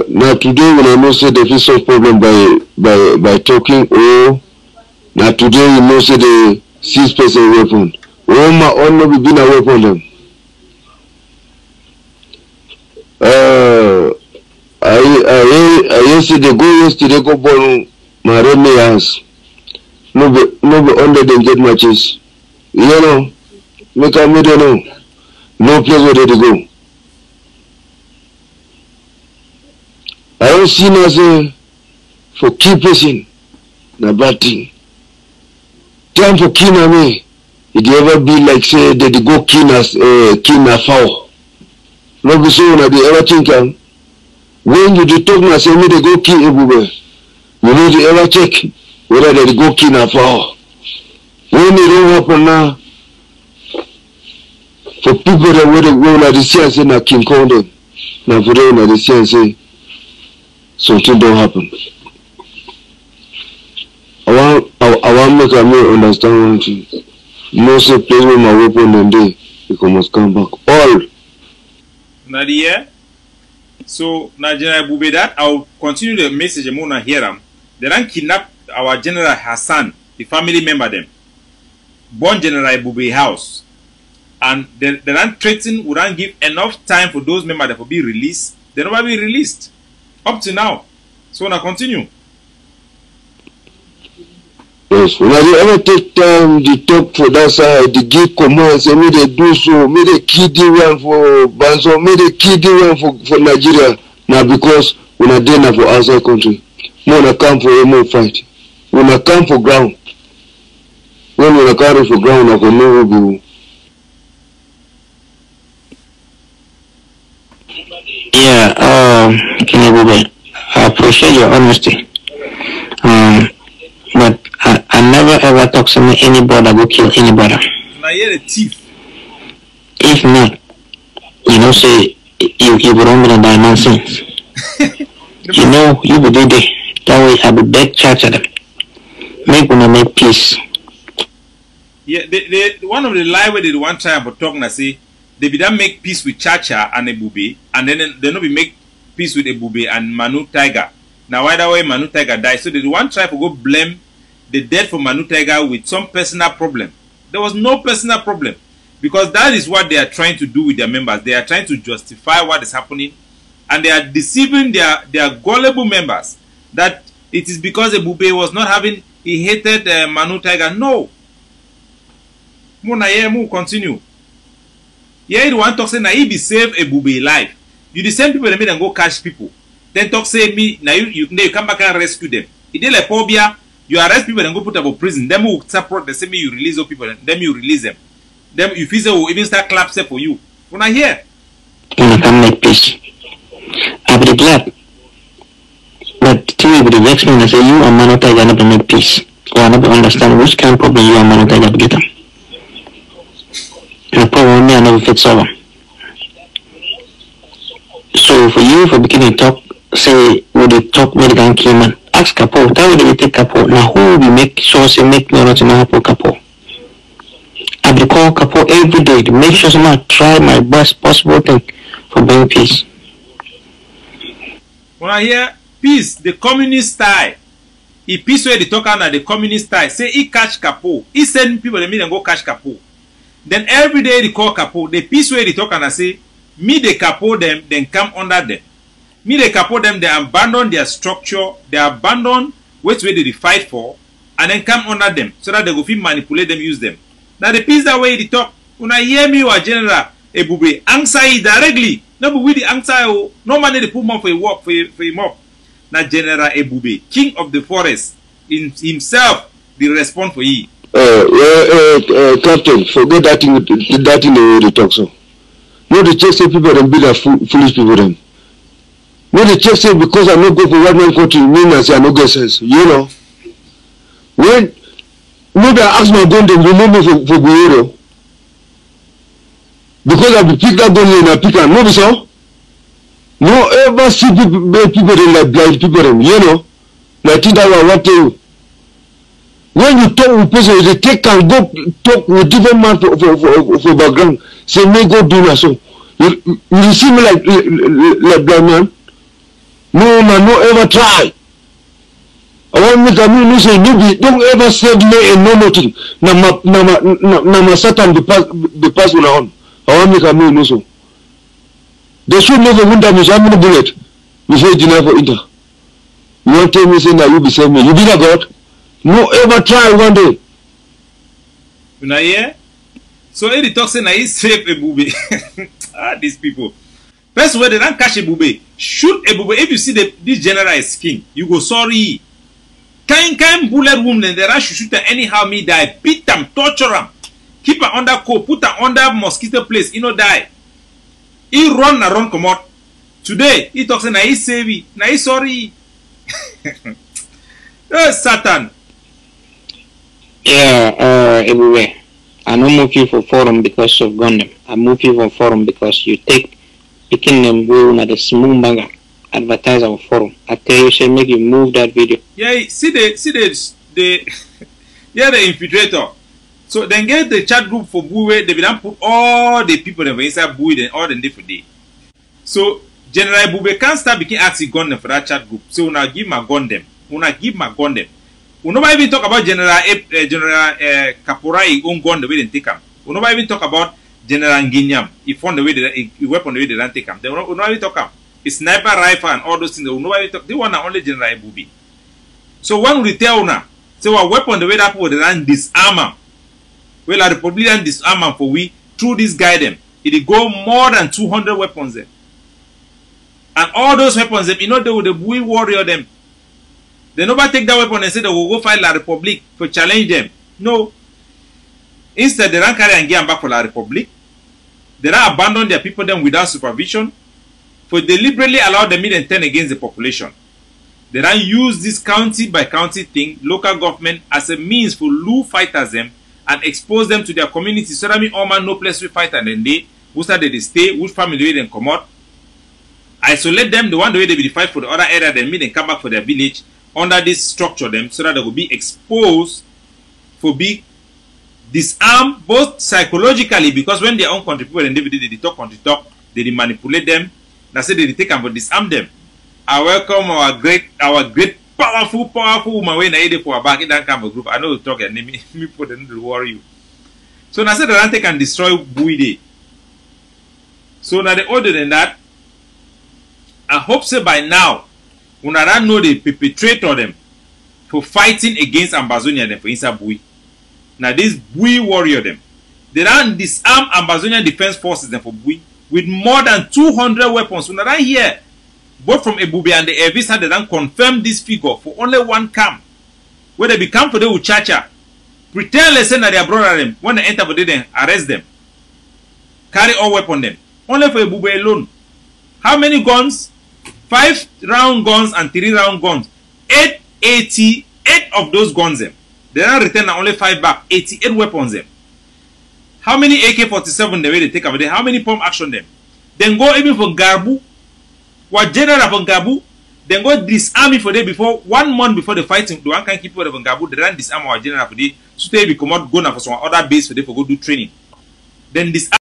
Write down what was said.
now today when I know say they face such problem by talking, oh, now today you know say the 6% weapon. Oh my own no be been a weapon them. I yesterday go born my Remy house. No be under them get matches. You know, make a middle know. No place where they go. I don't see nothing for key person. Na bad thing. Time for key na me. It ever be like say they go key na foul. No be so na the ever think when you talk na say me they go key everywhere. You need to ever check whether they go key na foul. When it don't happen now, for people that where they go na the say na King Kong them. Na for them na the say something don't happen. I want make me understand one thing. No say place where my weapon them day, because must come back. All. Nadia. So now General Bube that I'll continue the message and more hear them. They don't kidnap our General Hassan, the family member them. Born General Bube house. And they don't threaten, we don't give enough time for those members that will be released. They never be released. Up to now. So now continue. Yes, when I ever take time to talk for that side, the give commands, and me they do so, me they kid the one for Banzo, me they kid the one for Nigeria. Now because when I dinner for outside country, when I come for a more fight, when I come for ground, when I carry for ground, I can never be. Yeah, Kinebube, I appreciate your honesty. But I never ever talk to me anybody go kill anybody. Now you're a thief. If not, you know, say you would only die nonsense. You know, you would do that. That way I would beg church at them. Make peace. Yeah, one of the lie where they one time for talking and say they be done make peace with Chacha and Ebube, and then they no be make peace with Ebube and Manu Tiger. Now either way Manu Tiger died, so they one try to go blame the death for Manu Tiger with some personal problem. There was no personal problem, because that is what they are trying to do with their members. They are trying to justify what is happening, and they are deceiving their gullible members that it is because Ebube was not having, he hated Manu Tiger. No. Muna continue. Yeah, the one talk say na he be save Ebube life. You the same people that made them go catch people. Then talk say me now you come back and rescue them. It is like phobia. You arrest people and go put them in prison. Them who support the same you release those people. Then you release them. Them if you say will even start clap say for you. When I hear. You can make peace. I will be glad. But till you vex me and say you and Manu Tiger never make peace. Or I never understand which kind of problem you and Manu Tiger get them. The problem me I never fix over. So for you for beginning to talk, say what they talk with the gang came ask Kapo, tell me they take Kapo. Now who will make sure say make me not to happen Kapo. I will call Kapo every day to make sure I try my best possible thing for bringing peace. When I hear peace, the communist style. If peace where they talk about the communist style, say he catch Kapo, he send people they meet and go catch Kapo. Then every day they call Kapo, the peace where they talk and say, me they Kapo them, then come under them. Me they Kapo them, they abandon their structure, they abandon which way they fight for, and then come under them, so that they go feel manipulate them, use them. Now the peace that way they talk, when I hear me or General Ebube, answer it directly. No, but with the answer, no money they put more for a work for him up. Now General Ebube, king of the forest, in himself, the respond for ye. Captain, forget that thing the way they talk so. No, they check say people and be like foolish people them. No, they check say because I no go for one man country, mean I say I no get sense. You know. When maybe I ask my gun, they remove me for Buero. Because I be pick that gun and I pick and no be so. No ever see people them like blind people them, you know. I think that I want to. When you talk with person, they take and go talk with different man for background. Say, may go do that so. You see me like blind man? No man, no ever try. I want me to no say don't ever say me and no nothing. Na Satan the pass on. I want me to no so. They should never win that. I'm gonna bullet. We say Geneva for Inter. You want to tell me saying that you be saving me? You be a God? No ever try one day. You know here? So he talk saying that he save a booby. These people. First way they don't catch a booby. Shoot a booby. If you see this general is king, you go sorry. Kind bullet wound and they rush shoot her anyhow me die. Beat them, torture them. Keep her under coat, put her under mosquito place, you know die. He run come out. Today, he talks saying that he save it. Now he sorry. Satan. Yeah, everywhere. I don't move you for forum because of Gundam. I move you for forum because you take picking them go at the small banger advertise our forum. I tell you, shall make you move that video. Yeah, see the yeah, the infiltrator. So then get the chat group for Buwe, they will put all the people that were inside Buwe and all the different day. So General Buwe can't start begin asking Gundam for that chat group. So now give my Gundam. Una give my Gundam. We never even talk about General Kaporai own gun the way they take him. We never even talk about General Nginyam. He found the way he weapon the way they don't take him. They will not even talk him. It's sniper rifle and all those things. They will never even talk. They want only General Bubi. So when we tell now, say what weapon the way that people they don't disarm him. Well, the Republican disarm him for we through this guy them. It go more than 200 weapons there. And all those weapons them, you know they will the Bui warrior them. They never take that weapon and say they will go fight La Republic for challenge them. No. Instead, they don't carry and get them back for La Republic. They don't abandon their people them without supervision. For deliberately allow them and turn against the population. They don't use this county by county thing, local government, as a means for lure fighters them and expose them to their community. So that means all man no place to fight and then they, which side they stay, which family they then come out. Isolate them, the one the way they will fight for the other area, then meet and come back for their village. Under this structure them so that they will be exposed for be disarmed both psychologically because when their own country people and they talk country talk, they manipulate them. Now say they take them but disarm them. I welcome our great powerful woman when I for back in that kind of group. I know you talk and me put them to worry you. So now say they don't take and destroy Buide. So now the other than that, I hope say by now when I don't know the perpetrator them for fighting against Ambazonia them for inside Bui. Now this Bui warrior them. They don't disarm Ambazonian defense forces them for Bui with more than 200 weapons. When I don't hear both from Ebube and the Evisa, they don't confirm this figure for only one camp. Where they become for the Uchacha. Pretend they send that their brother them. When they enter for them, arrest them. Carry all weapons them. Only for Ebube alone. How many guns? 5 round guns and 3 round guns. 8 of those guns them. They don't return only 5 back. 88 weapons them. How many AK-47 the way they take over there? How many pump action them? Then go even for Garbu. What general from Garbu? Then go disarm it for them before 1 month before the fighting. The one can keep people from Garbu. They don't disarm our general for them. So they come out go now for some other base for them for go do training. Then disarm.